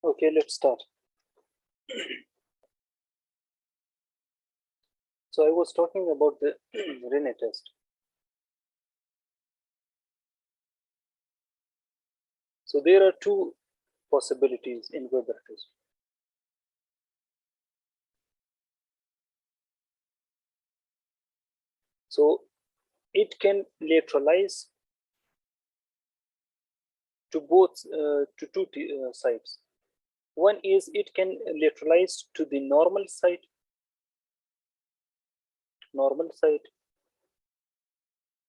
Okay, let's start. So I was talking about the Rene test. So there are two possibilities in Weber test. So it can lateralize to both to two sides. One is it can lateralize to the normal side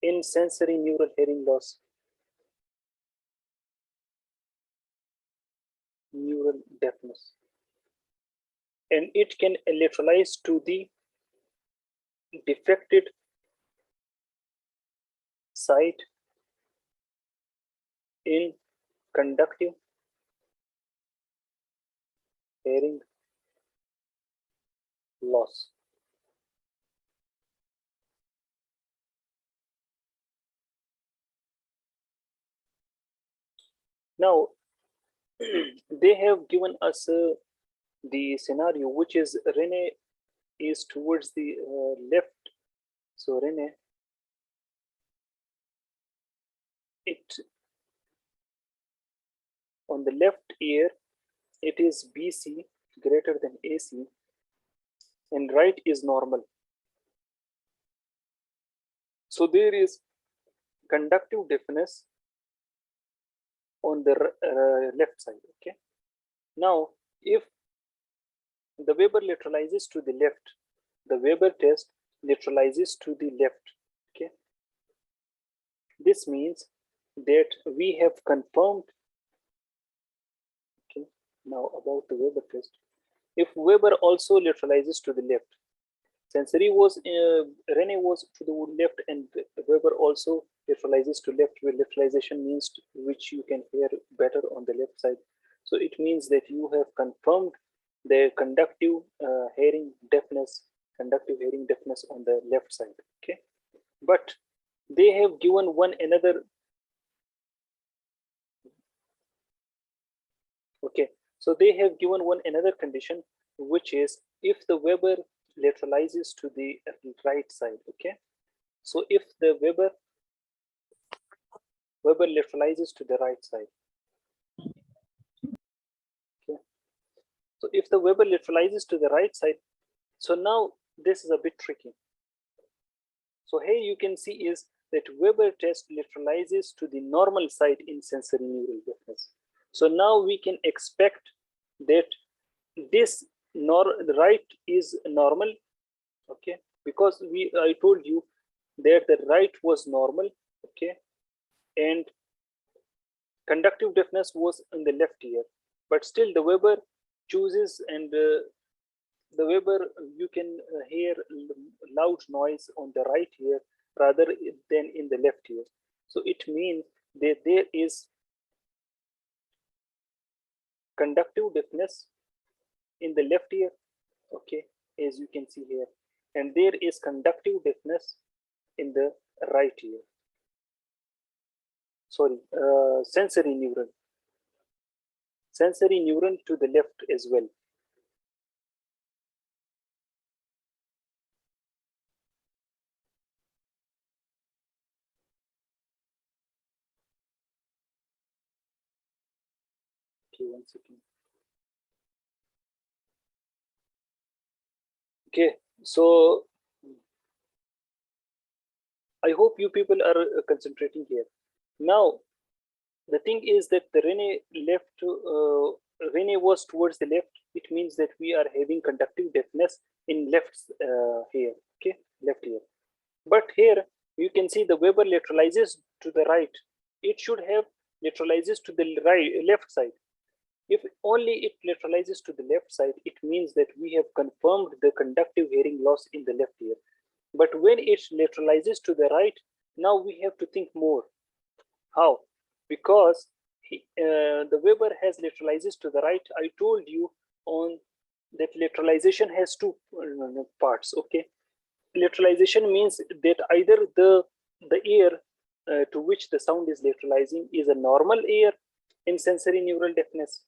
in sensory neural hearing loss, neural deafness, and it can lateralize to the defected side in conductive hearing loss. Now, they have given us the scenario, which is Rene is towards the left. So Rene, it on the left ear, it is BC greater than AC, and right is normal. So there is conductive deafness on the left side. Okay. Now, if the Weber lateralizes to the left, the Weber test lateralizes to the left. Okay. This means that we have confirmed. Okay. Now about the Weber test. If Weber also lateralizes to the left, sensory was Rene was to the left, and Weber also lateralizes to left, where lateralization means which you can hear better on the left side. So it means that you have confirmed the conductive hearing deafness on the left side. Okay, but they have given one another. Okay, so they have given one another condition, which is if the Weber lateralizes to the right side. Okay, so if the Weber lateralizes to the right side. Okay, so if the Weber lateralizes to the right side, so now this is a bit tricky. So here you can see is that Weber test lateralizes to the normal side in sensory neural deafness. So now we can expect that this right is normal. Okay, because I told you that the right was normal. Okay, and conductive deafness was in the left ear, but still the Weber chooses, and the Weber you can hear loud noise on the right ear rather than in the left ear. So it means that there is conductive deafness in the left ear. Okay, as you can see here, and there is conductive deafness in the right ear. Sorry, sensory neuron to the left as well. Okay, 1 second. Okay, so I hope you people are concentrating here. Now, the thing is that the Rene was towards the left. It means that we are having conductive deafness in left here. Okay, left here. But here you can see the Weber lateralizes to the right. It should have lateralizes to the left side. If only it lateralizes to the left side, it means that we have confirmed the conductive hearing loss in the left ear. But when it lateralizes to the right, now we have to think more. How? Because the Weber has lateralizes to the right. I told you on that lateralization has two parts. Okay, lateralization means that either the ear to which the sound is lateralizing is a normal ear in sensory neural deafness,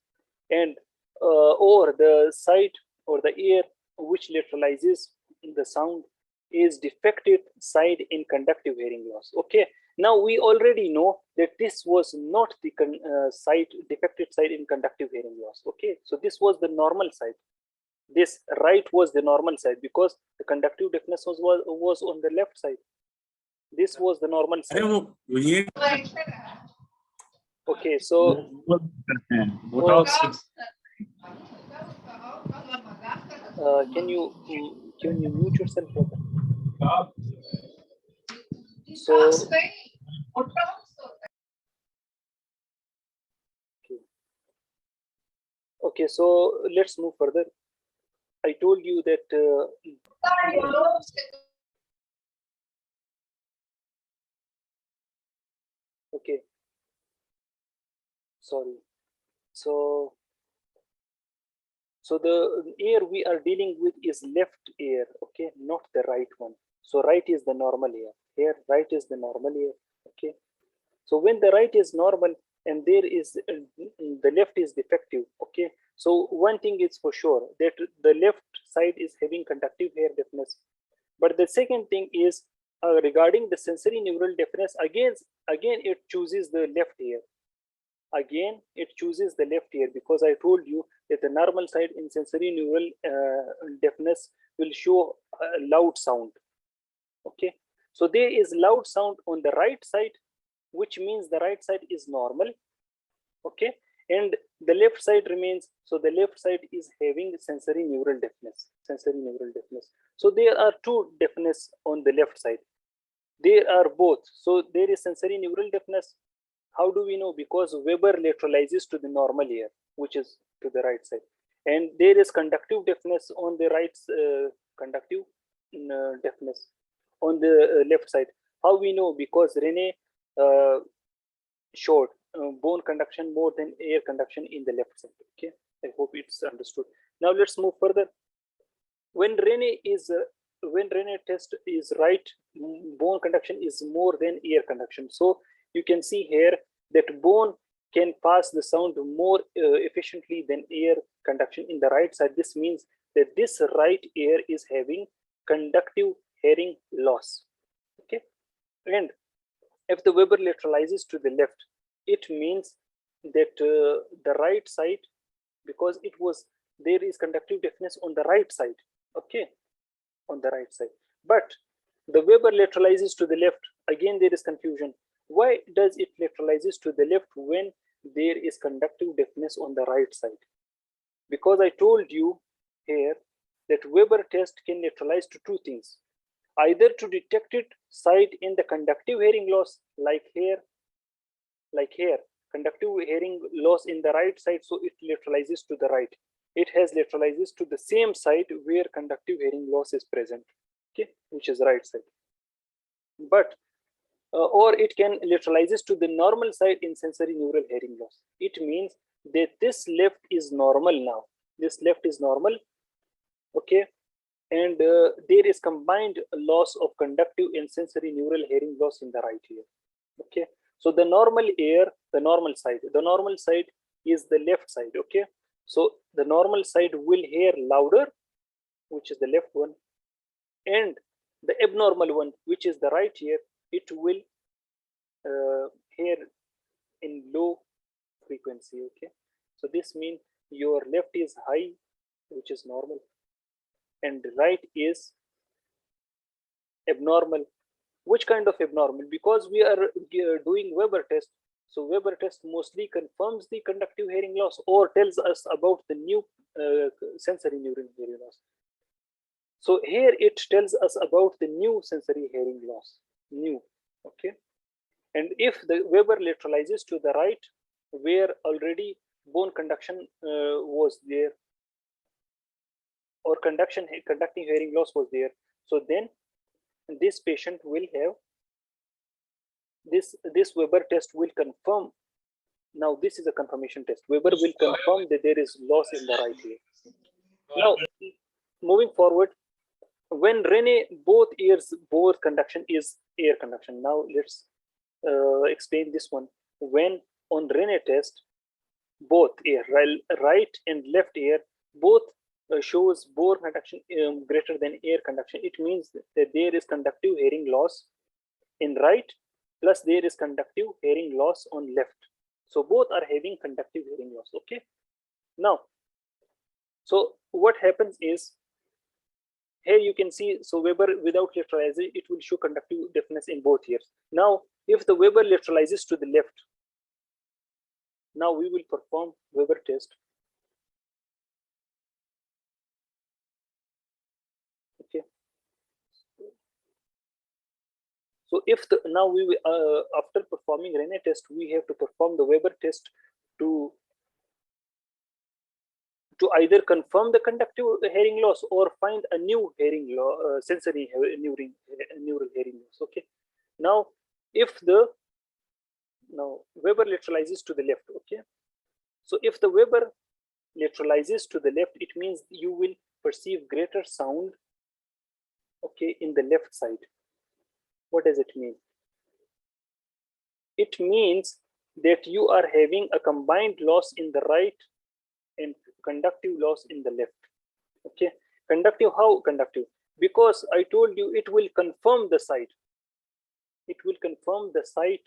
and or the side or the ear which lateralizes the sound is defective side in conductive hearing loss. Okay, now we already know that this was not the side defective side in conductive hearing loss. Okay, so this was the normal side. This right was the normal side because the conductive deafness was on the left side. This was the normal side. Okay, so can you mute yourself, brother? So okay, so let's move further. I told you that okay, sorry. So the ear we are dealing with is left ear, okay, not the right one. So right is the normal ear. Here, right is the normal ear, okay. So when the right is normal and there is the left is defective, okay. So one thing is for sure that the left side is having conductive hair deafness. But the second thing is regarding the sensory neural deafness, again it chooses the left ear. Again, it chooses the left ear because I told you that the normal side in sensory neural deafness will show a loud sound. Okay, so there is loud sound on the right side, which means the right side is normal. Okay, and the left side remains. So the left side is having sensory neural deafness. Sensory neural deafness. So there are two deafness on the left side. There are both. So there is sensory neural deafness. How do we know? Because Weber lateralizes to the normal ear, which is to the right side. And there is conductive deafness on the right, conductive deafness on the left side. How we know? Because Rene showed bone conduction more than air conduction in the left side. Okay, I hope it's understood. Now let's move further. When Rene test is right, bone conduction is more than air conduction. So you can see here that bone can pass the sound more efficiently than air conduction in the right side. This means that this right ear is having conductive hearing loss. Okay, and if the Weber lateralizes to the left, it means that the right side, because there is conductive deafness on the right side. Okay, on the right side, but the Weber lateralizes to the left. Again, there is confusion. Why does it lateralizes to the left when there is conductive deafness on the right side? Because I told you here that Weber test can lateralize to two things: either to detect it side in the conductive hearing loss, like here, conductive hearing loss in the right side, so it lateralizes to the right. It has lateralizes to the same side where conductive hearing loss is present, okay, which is right side. But or it can lateralizes to the normal side in sensory neural hearing loss. It means that this left is normal now. This left is normal, okay, and there is combined loss of conductive and sensory neural hearing loss in the right ear. Okay, so the normal ear, the normal side is the left side. Okay, so the normal side will hear louder, which is the left one, and the abnormal one, which is the right ear, it will hear in low frequency. Okay, so this means your left is high, which is normal, and right is abnormal. Which kind of abnormal? Because we are doing Weber test, so Weber test mostly confirms the conductive hearing loss or tells us about the new sensory neural hearing loss. So here it tells us about the new sensory hearing loss, new. Okay, and if the Weber lateralizes to the right, where already bone conduction was there, or conducting hearing loss was there, so then this patient will have this Weber test will confirm. Now this is a confirmation test. Weber will confirm that there is loss in the right ear. Now moving forward, when Rene both ears, both conduction is air conduction. Now let's explain this one. When on Rene test, both ear, right and left ear, both shows bore conduction greater than air conduction. It means that there is conductive hearing loss in right, plus there is conductive hearing loss on left. So both are having conductive hearing loss. Okay. Now, so what happens is, here you can see, so Weber without lateralization, it will show conductive deafness in both ears. Now, if the Weber lateralizes to the left, now we will perform Weber test. Okay. So if the, now we will, after performing Rene test, we have to perform the Weber test to either confirm the conductive hearing loss or find a new hearing loss, sensory neural hearing loss. Okay. Now, if the now Weber lateralizes to the left. Okay. So if the Weber lateralizes to the left, it means you will perceive greater sound, okay, in the left side. What does it mean? It means that you are having a combined loss in the right and conductive loss in the left. Okay. Conductive, how conductive? Because I told you it will confirm the site. It will confirm the site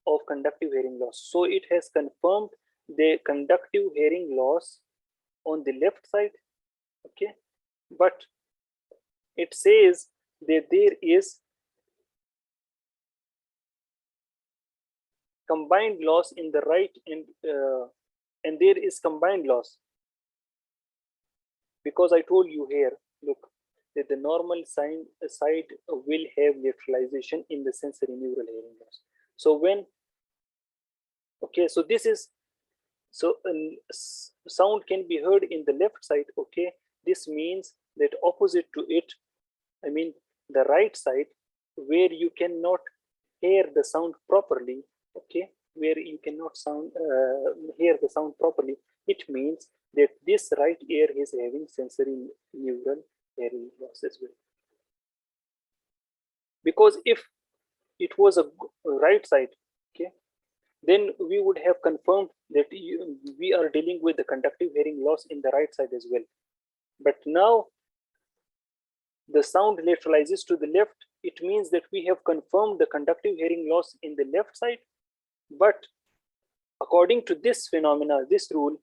of conductive hearing loss. So it has confirmed the conductive hearing loss on the left side. Okay. But it says that there is combined loss in the right and there is combined loss, because I told you here, look, that the normal side will have lateralization in the sensory neural hearing loss. So when, okay, so this is, so sound can be heard in the left side. Okay, this means that opposite to it, I mean the right side, where you cannot hear the sound properly, okay, where you cannot hear the sound properly, it means that this right ear is having sensory neural hearing loss as well. Because if it was a right side, okay, then we would have confirmed that we are dealing with the conductive hearing loss in the right side as well. But now the sound lateralizes to the left, it means that we have confirmed the conductive hearing loss in the left side. But according to this phenomena, this rule,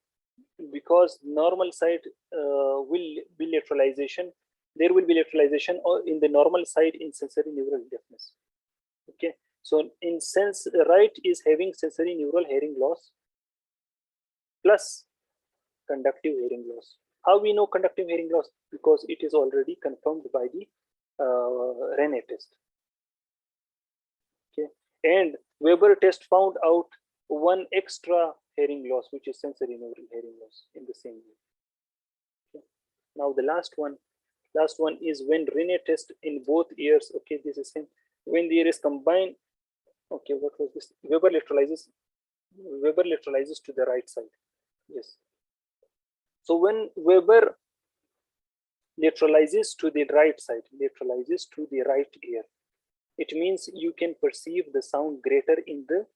because normal side will be lateralization, there will be lateralization or in the normal side in sensory neural deafness. Okay, so in sense, right is having sensory neural hearing loss plus conductive hearing loss. How we know conductive hearing loss? Because it is already confirmed by the Rene test. Okay, and Weber test found out one extra hearing loss, which is sensory neural hearing loss in the same way. Okay. Now the last one is when Rene test in both ears. Okay, this is same. When the ear is combined. Okay, what was this? Weber lateralizes to the right side. Yes. So when Weber lateralizes to the right side, lateralizes to the right ear, it means you can perceive the sound greater in the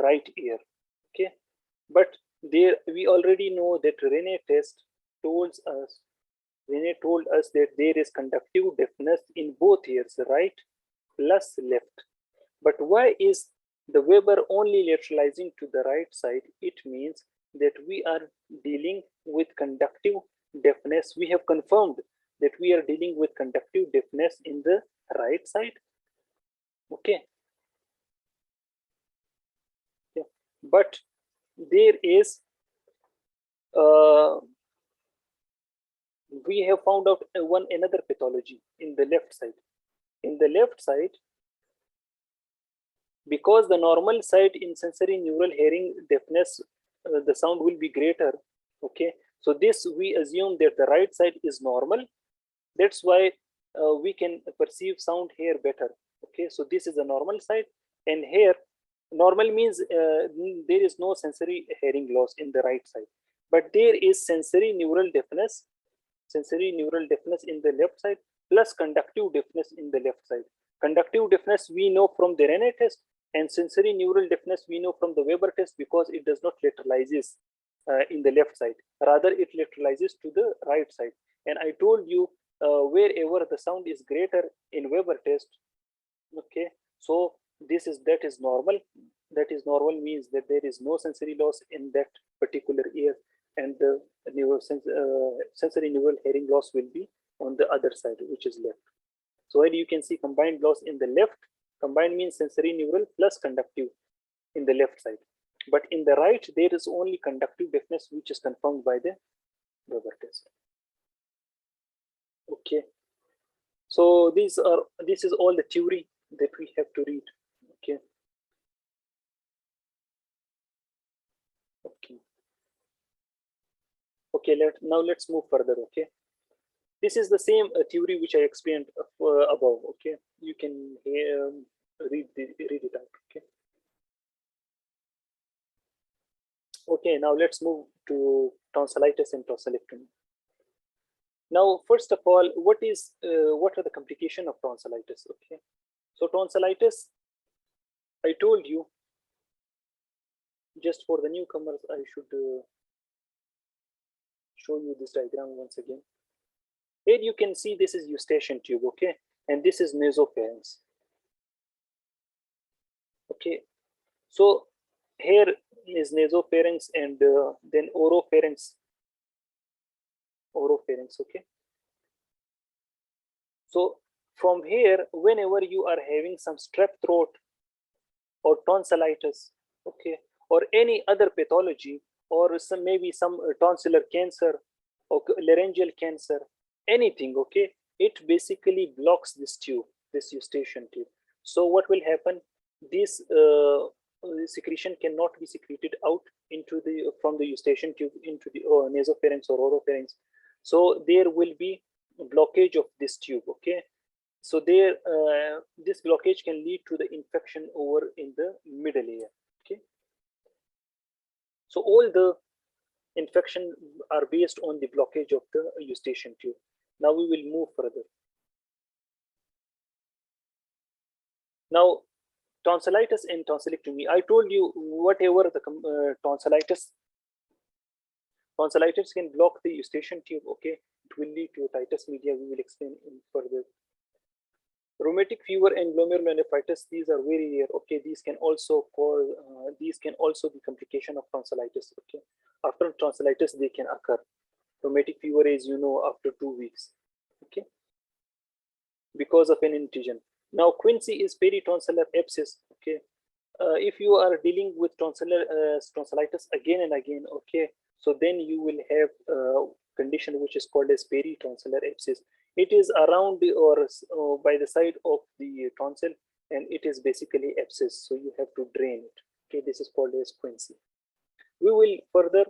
right ear. Okay, but there we already know that Rene test told us that there is conductive deafness in both ears, right plus left. But why is the Weber only lateralizing to the right side? It means that we are dealing with conductive deafness. We have confirmed that we are dealing with conductive deafness in the right side. Okay. Yeah. But there is we have found out another pathology in the left side. In the left side, because the normal side in sensory neural hearing deafness, the sound will be greater. Okay, so this we assume that the right side is normal. That's why we can perceive sound here better. Okay, so this is the normal side, and here normal means there is no sensory hearing loss in the right side, but there is sensory neural deafness in the left side plus conductive deafness in the left side. Conductive deafness we know from the Rene test. And sensory neural deafness we know from the Weber test because it does not lateralizes in the left side. Rather, it lateralizes to the right side. And I told you wherever the sound is greater in Weber test, okay, so that is normal. That is normal means that there is no sensory loss in that particular ear, and the sensory neural hearing loss will be on the other side, which is left. So here you can see combined loss in the left. Combined means sensory neural plus conductive in the left side. But in the right, there is only conductive deafness, which is confirmed by the Weber test. Okay. So this is all the theory that we have to read. Okay. Okay. Okay. Now let's move further. Okay. This is the same theory which I explained above. Okay. You can read it out. Okay. Okay. Now let's move to tonsillitis and tonsillectomy. Now, first of all, what are the complications of tonsillitis? Okay. So tonsillitis, I told you, just for the newcomers, I should show you this diagram once again. Here you can see this is eustachian tube, okay, and this is nasopharynx. Okay, so here is nasopharynx and then oropharynx. Okay. So from here, whenever you are having some strep throat or tonsillitis, okay, or any other pathology, or maybe some tonsillar cancer or laryngeal cancer, anything, okay, it basically blocks this tube, this eustachian tube. So what will happen? This secretion cannot be secreted out into the from the eustachian tube into the nasopharynx or oropharynx. So there will be blockage of this tube, okay. So there, this blockage can lead to the infection over in the middle ear, okay. So all the infection are based on the blockage of the eustachian tube. Now we will move further. Now, tonsillitis and tonsillectomy. I told you whatever the tonsillitis can block the eustachian tube, okay. It will lead to otitis media. We will explain in further. Rheumatic fever and glomerulonephritis, these are very rare. Okay, these can also be complication of tonsillitis. Okay, after tonsillitis they can occur. Rheumatic fever is after 2 weeks. Okay, because of an incision. Now quinsy is peritonsillar abscess. Okay, if you are dealing with tonsillitis again and again, okay, so then you will have a condition which is called as peritonsillar abscess. It is around or by the side of the tonsil, and it is basically abscess, so you have to drain it. Okay, this is called as quinsy. We will further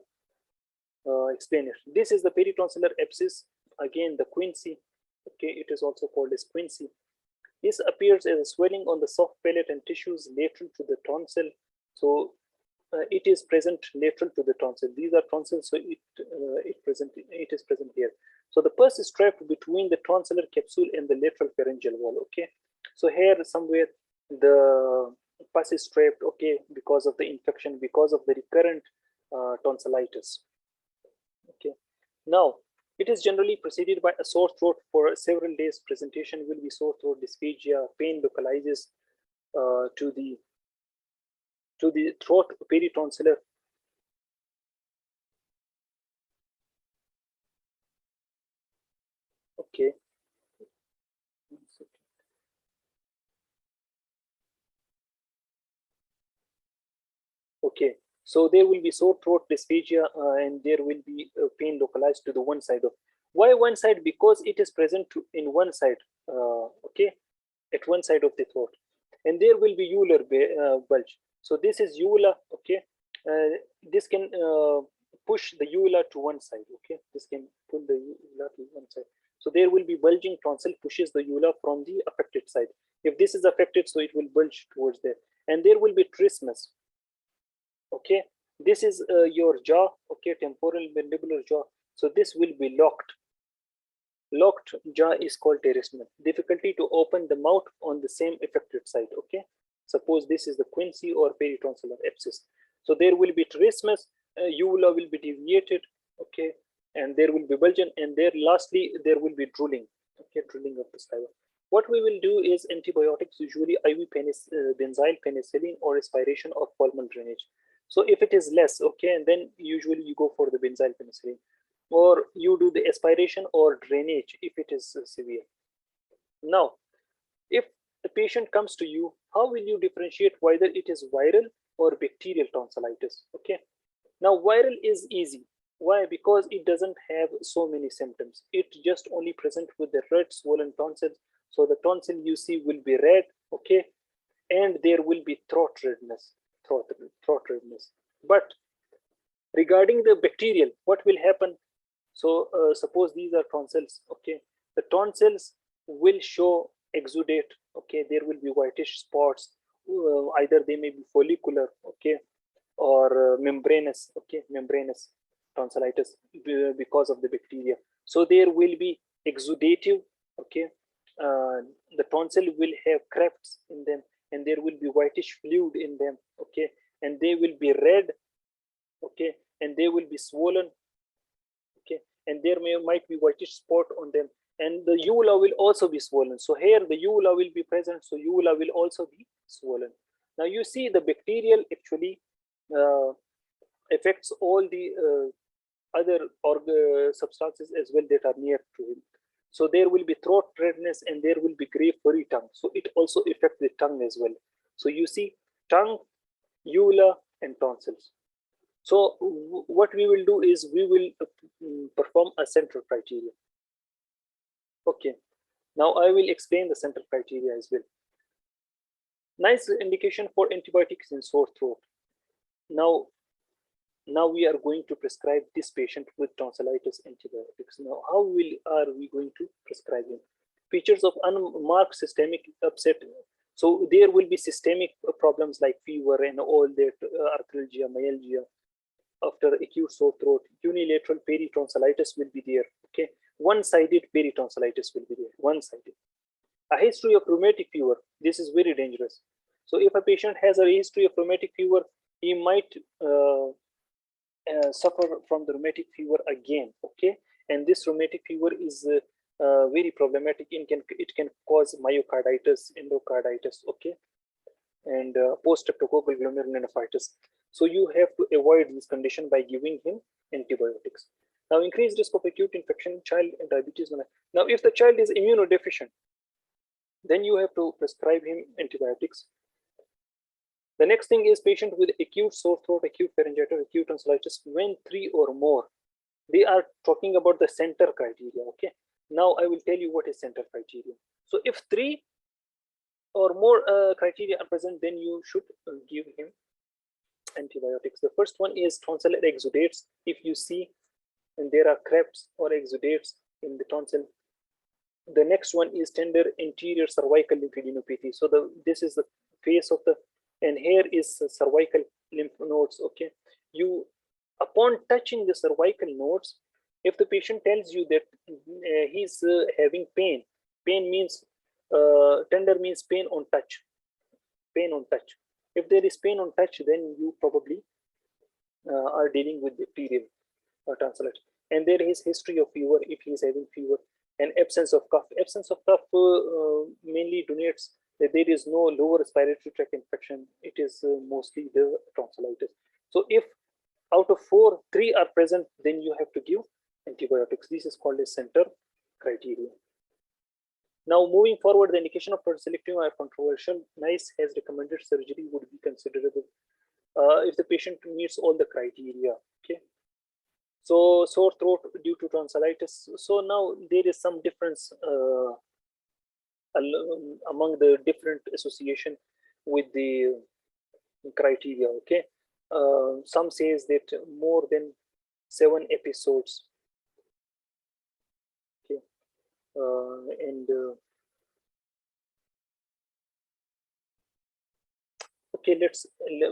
explain it. This is the peritonsillar abscess, again the quinsy. Okay, it is also called as quinsy. This appears as a swelling on the soft palate and tissues lateral to the tonsil. So it is present lateral to the tonsil. These are tonsils, so it is present here. So the pus is trapped between the tonsillar capsule and the lateral pharyngeal wall. Okay, so here somewhere the pus is trapped. Okay, because of the infection, because of the recurrent tonsillitis. Okay, now it is generally preceded by a sore throat for several days. Presentation will be sore throat, dysphagia, pain localizes to the throat peritonsillar. Okay. Okay, so there will be sore throat, dysphagia, and there will be pain localized to the one side of. Why one side? Because it is present in one side. Okay, at one side of the throat, and there will be uvular bulge. So this is uvula. Okay, this can push the uvula to one side. Okay, this can pull the uvula to one side. So there will be bulging tonsil pushes the uvula from the affected side. If this is affected, so it will bulge towards there, and there will be trismus. Okay, this is your jaw. Okay, temporal mandibular jaw. So this will be locked. Locked jaw is called teresmus. Difficulty to open the mouth on the same affected side. Okay, Suppose this is the quinsy or peritonsillar abscess. So there will be teresmus, uvula will be deviated, okay, and there will be bulging, and there lastly there will be drooling, okay, drooling of the saliva. What we will do is antibiotics, usually IV benzyl penicillin or aspiration of pulmonary drainage. So if it is less, okay, and then usually you go for the benzyl penicillin, or you do the aspiration or drainage if it is severe. Now, if the patient comes to you, how will you differentiate whether it is viral or bacterial tonsillitis? Okay. Now, viral is easy. Why? Because it doesn't have so many symptoms. It just only present with the red swollen tonsils. So the tonsil you see will be red, okay, and there will be throat redness, throat redness. But regarding the bacterial, what will happen? So suppose these are tonsils, okay, the tonsils will show exudate, okay, there will be whitish spots, either they may be follicular, okay, or membranous, okay, membranous tonsillitis because of the bacteria. So there will be exudative, okay, the tonsil will have cracks in them, and there will be whitish fluid in them, okay, and they will be red, okay, and they will be swollen, okay, and there might be whitish spot on them, and the uvula will also be swollen. So here the uvula will be present, so uvula will also be swollen. Now you see the bacterial actually affects all the other substances as well that are near to him. So there will be throat redness and there will be gray furry tongue. So it also affects the tongue as well. So you see tongue, uvula, and tonsils. So what we will do is we will perform a central criteria. Okay, now I will explain the central criteria as well. Nice indication for antibiotics in sore throat. Now we are going to prescribe this patient with tonsillitis antibiotics. Now how are we going to prescribe him? Features of unmarked systemic upset. So there will be systemic problems like fever and all that, arthralgia, myalgia. After acute sore throat, unilateral peritonsillitis will be there, okay, one-sided peritonsillitis will be there, one-sided. A history of rheumatic fever, this is very dangerous. So if a patient has a history of rheumatic fever, he might suffer from the rheumatic fever again, okay, and this rheumatic fever is very problematic. It can cause myocarditis, endocarditis, okay, and post-streptococcal glomerulonephritis. So you have to avoid this condition by giving him antibiotics. Now, increased risk of acute infection in child and diabetes. Now, if the child is immunodeficient, then you have to prescribe him antibiotics. The next thing is patient with acute sore throat, acute pharyngitis, acute tonsillitis, when 3 or more. They are talking about the center criteria, okay? Now I will tell you what is center criteria. So if 3 or more criteria are present, then you should give him antibiotics. The first one is tonsillar exudates. If you see and there are crepes or exudates in the tonsil. The next one is tender anterior cervical lymphadenopathy. So this is the face of the, and here is cervical lymph nodes, okay. You, upon touching the cervical nodes, if the patient tells you that he's having pain means tender means pain on touch, pain on touch. If there is pain on touch, then you probably are dealing with bacterial tonsillitis. And there is history of fever if he is having fever, and absence of cough. Absence of cough mainly denotes that there is no lower respiratory tract infection. It is mostly the tonsillitis. So if out of 4, 3 are present, then you have to give antibiotics. This is called a center criteria. Now, moving forward, the indication of tonsillectomy are controversial. NICE has recommended surgery would be considerable if the patient meets all the criteria. Okay. So, sore throat due to tonsillitis. So now there is some difference among the different association with the criteria. Okay. Some says that more than 7 episodes. Okay. Okay,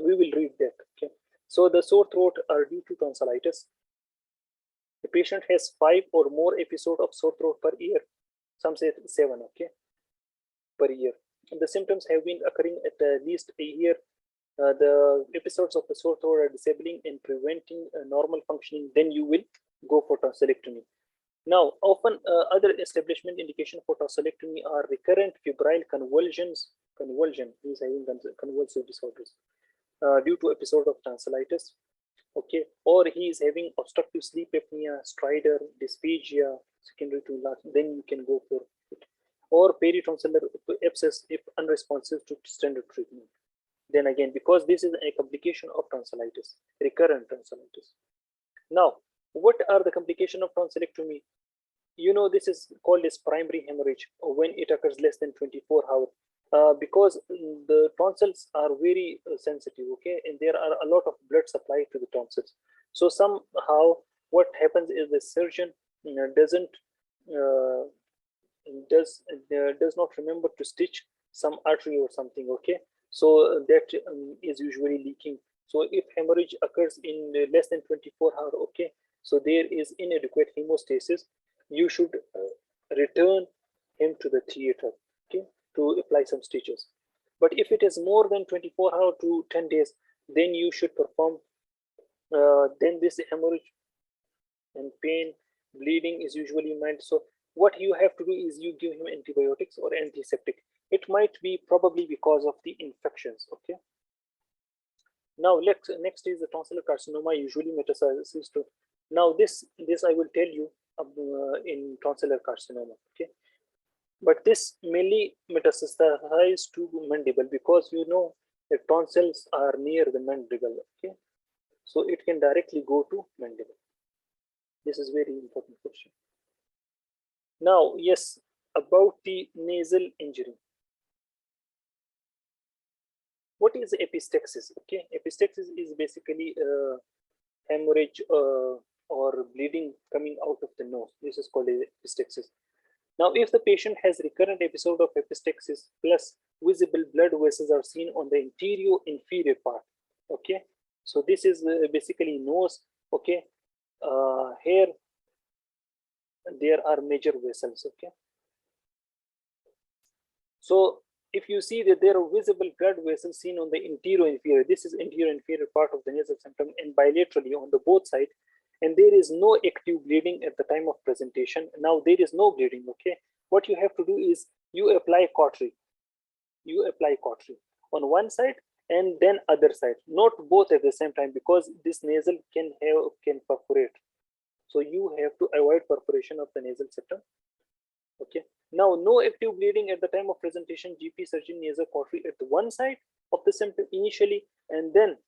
we will read that. Okay, so the sore throat are due to tonsillitis. The patient has 5 or more episodes of sore throat per year. Some say 7, okay, per year. the symptoms have been occurring at least a year, the episodes of the sore throat are disabling and preventing normal functioning, then you will go for tonsillectomy. Now, often other establishment indication for tonsillectomy are recurrent febrile convulsions. Convulsion means having convulsive disorders due to episode of tonsillitis. Okay, or he is having obstructive sleep apnea, stridor, dysphagia, secondary to large, then you can go for it. Or peritonsillar abscess if unresponsive to standard treatment. Then again, because this is a complication of tonsillitis, recurrent tonsillitis. Now, what are the complications of tonsillectomy? You know, this is called as primary hemorrhage when it occurs less than 24 hours. Because the tonsils are very sensitive, okay, and there are a lot of blood supply to the tonsils. So somehow what happens is the surgeon does not remember to stitch some artery or something, okay, so that is usually leaking. So if hemorrhage occurs in less than 24 hours, okay, so there is inadequate hemostasis, you should return him to the theater, okay, to apply some stitches. But if it is more than 24 hours to 10 days, then you should perform, then this hemorrhage and pain, bleeding is usually mild. So what you have to do is you give him antibiotics or antiseptic. It might be probably because of the infections, okay. Now next is the tonsillar carcinoma, usually metastasizes to. Now this I will tell you in tonsillar carcinoma, okay. But this mainly metastasizes to mandible because you know the tonsils are near the mandible, okay. So it can directly go to mandible. This is very important question. Now, yes, about the nasal injury. What is epistaxis? Okay, epistaxis is basically hemorrhage or bleeding coming out of the nose. This is called epistaxis. Now, if the patient has recurrent episode of epistaxis plus visible blood vessels are seen on the anterior inferior part, okay. So this is basically nose, okay. Here there are major vessels, okay. So if you see that there are visible blood vessels seen on the anterior inferior, this is anterior inferior part of the nasal septum and bilaterally on the both sides, and there is no active bleeding at the time of presentation. Now there is no bleeding, okay. What you have to do is you apply cautery. You apply cautery on one side and then other side, not both at the same time, because this nasal can perforate. So you have to avoid perforation of the nasal septum. Okay. Now, no active bleeding at the time of presentation. GP surgeon nasal cautery at one side of the septum initially, and then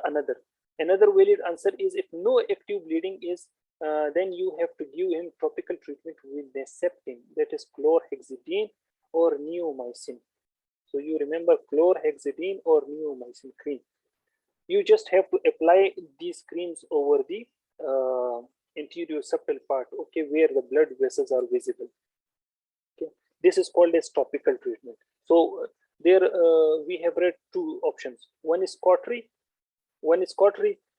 another. Another valid answer is if no active bleeding is, then you have to give him topical treatment with Neseptin, that is chlorhexidine or neomycin. So you remember chlorhexidine or neomycin cream. You just have to apply these creams over the anterior septal part, okay, where the blood vessels are visible. Okay, this is called as topical treatment. So there we have read two options. One is cautery,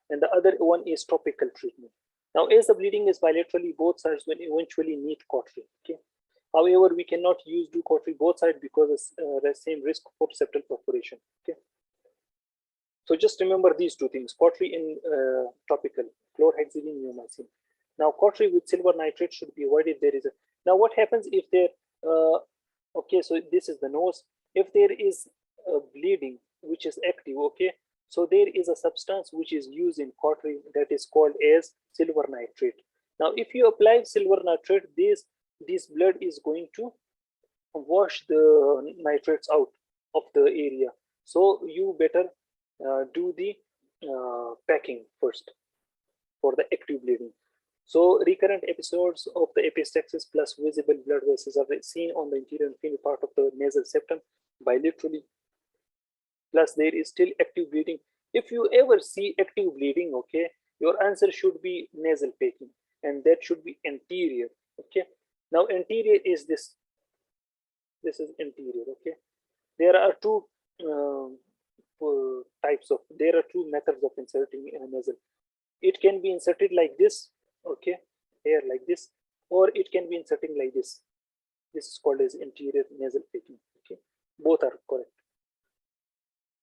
and the other one is topical treatment. Now, as the bleeding is bilaterally, both sides will eventually need cautery. Okay. However, we cannot do cautery both sides because the same risk for septal perforation. Okay. So just remember these two things: cautery and topical, chlorhexidine, neomycin. Now, cautery with silver nitrate should be avoided. There is a now. What happens if there? Okay, so this is the nose. If there is bleeding which is active, okay, so there is a substance which is used in cautery that is called as silver nitrate. Now, if you apply silver nitrate, this blood is going to wash the nitrates out of the area. So you better do the packing first for the active bleeding. So recurrent episodes of the epistaxis plus visible blood vessels are seen on the anterior and inferior part of the nasal septum bilaterally. Plus there is still active bleeding. If you ever see active bleeding, okay, your answer should be nasal packing, and that should be anterior. Okay. Now anterior is this. This is anterior. Okay. There are two there are two methods of inserting a nasal. It can be inserted like this, okay, here like this, or it can be inserting like this. This is called as anterior nasal packing. Okay. Both are correct.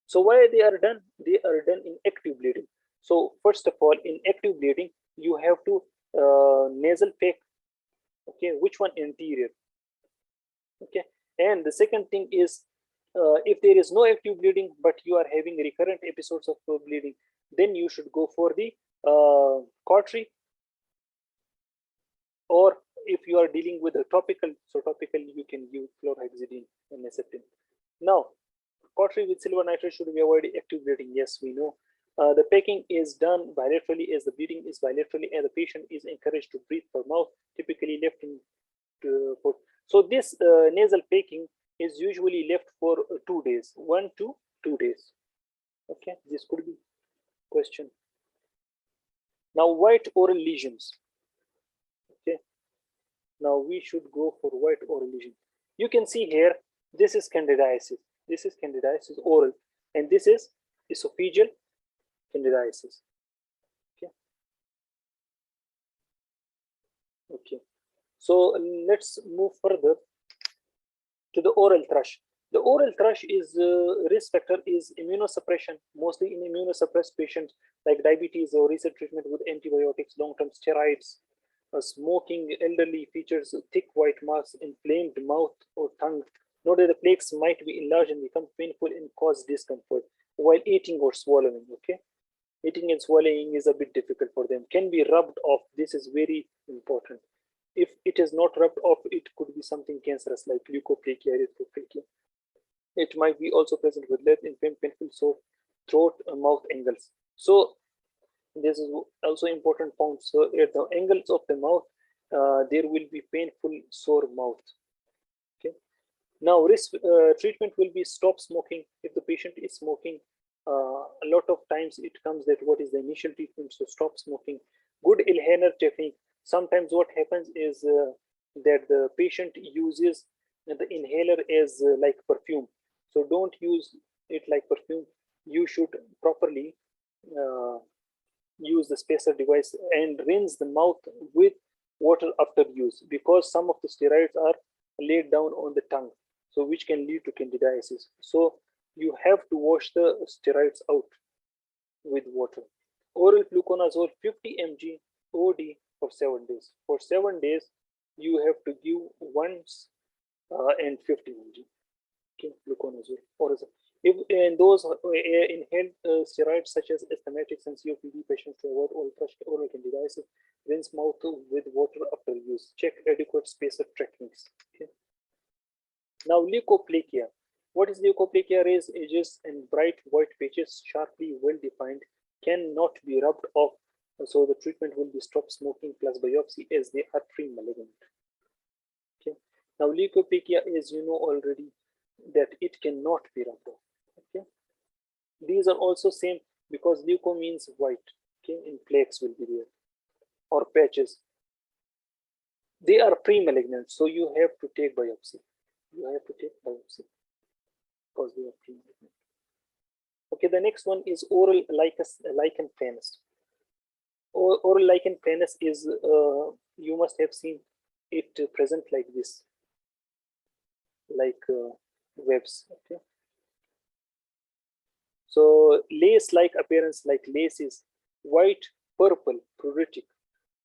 So why they are done? They are done in active bleeding. So first of all, in active bleeding, you have to nasal pack. Okay, which one? Anterior. Okay, and the second thing is, if there is no active bleeding but you are having recurrent episodes of bleeding, then you should go for the cautery, or if you are dealing with a topical, so topical you can use chlorhexidine and acetylene. Now, cautery with silver nitrate should be avoided active bleeding. Yes, we know. The packing is done bilaterally as the bleeding is bilaterally, and the patient is encouraged to breathe per mouth, typically left in for. So this nasal packing is usually left for 2 days, 1 to 2 days. Okay, this could be question. Now, white oral lesions. Okay, now we should go for white oral lesion. You can see here, this is candidiasis. This is candidiasis oral, and this is esophageal candidiasis. Okay. Okay. So let's move further to the oral thrush. The oral thrush is risk factor is immunosuppression, mostly in immunosuppressed patients like diabetes or recent treatment with antibiotics, long-term steroids, smoking, elderly features, thick white marks, inflamed mouth or tongue. Note that the plaques might be enlarged and become painful and cause discomfort while eating or swallowing. Okay, eating and swallowing is a bit difficult for them. Can be rubbed off. This is very important. If it is not rubbed off, it could be something cancerous like leukoplakia, erythroplakia. It might be also present with left inflamed, painful sore throat, mouth angles. So this is also important point. So at the angles of the mouth, there will be painful sore mouth. Okay. Now risk treatment will be stop smoking. If the patient is smoking, a lot of times it comes that what is the initial treatment? So stop smoking. Good inhaler technique. Sometimes what happens is that the patient uses the inhaler as like perfume. So don't use it like perfume. You should properly use the spacer device and rinse the mouth with water after use, because some of the steroids are laid down on the tongue, so which can lead to candidiasis. So you have to wash the steroids out with water. Oral fluconazole 50 mg OD for 7 days. For 7 days, you have to give once and 50 mg. Okay, fluconazole. Or if in those inhaled steroids such as asthmatics and COPD patients to avoid oral candidiasis, rinse mouth with water after use. Check adequate spacer techniques. Okay. Now leukoplakia. What is leukoplakia? Raised edges and bright white patches, sharply well defined, cannot be rubbed off. So the treatment will be stop smoking plus biopsy as they are pre-malignant. Okay. Now leukoplakia, as you know already, that it cannot be rubbed off. Okay. These are also same because leuco means white. Okay, and plaques will be there or patches. They are pre-malignant, so you have to take biopsy. You have to take biopsy because they are pre-malignant. Okay, the next one is oral lichen planus. Oral lichen planus is you must have seen it present like this, like webs. Okay. So lace-like appearance, like lace is white, purple, pruritic.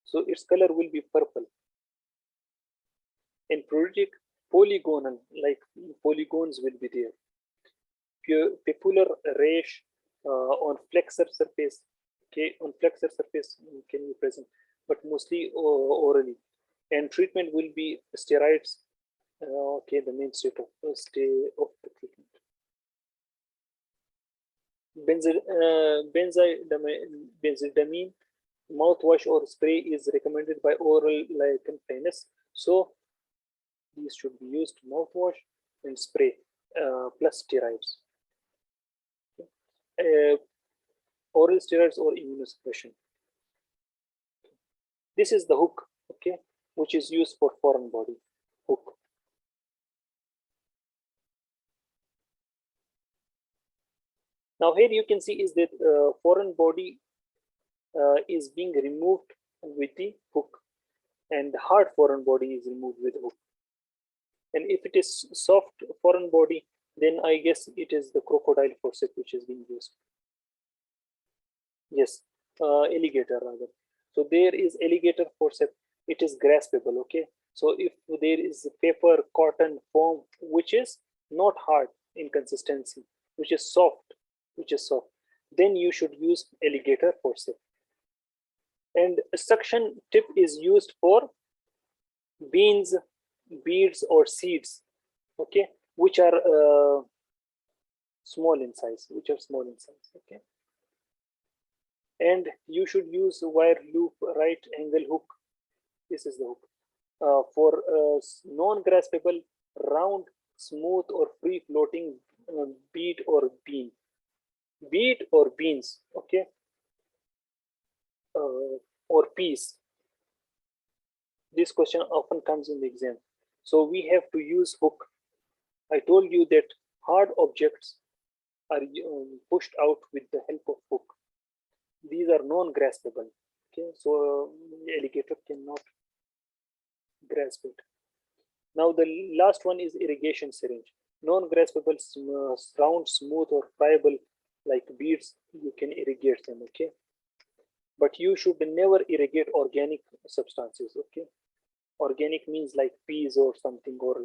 So its color will be purple. And pruritic, polygonal, like polygons will be there. Papular rash on flexor surface. Okay, on flexor surface can be present, but mostly orally. And treatment will be steroids. Okay, the mainstay of the treatment. Benzidamine mouthwash or spray is recommended by oral lichen planus. So these should be used: mouthwash and spray plus steroids. Oral steroids or immunosuppression. This is the hook, okay, which is used for foreign body hook. Now here you can see is that foreign body is being removed with the hook, and the hard foreign body is removed with the hook. And if it is soft foreign body, then I guess it is the crocodile forceps which is being used. Yes, alligator rather. So there is alligator forceps. It is graspable. Okay. So if there is paper, cotton, foam, which is not hard in consistency, which is soft, then you should use alligator forceps. And suction tip is used for beans, beads, or seeds. Okay, which are small in size. Okay, and you should use wire loop, right angle hook. This is the hook for non-graspable, round, smooth, or free-floating bead or bean. Bead or beans, okay, or peas. This question often comes in the exam. So we have to use hook. I told you that hard objects are pushed out with the help of hook. These are non-graspable. Okay, so alligator cannot grasp it. Now the last one is irrigation syringe. Non-graspable, round, smooth, or friable like beads, you can irrigate them. Okay, but you should never irrigate organic substances. Okay, organic means like peas or something, or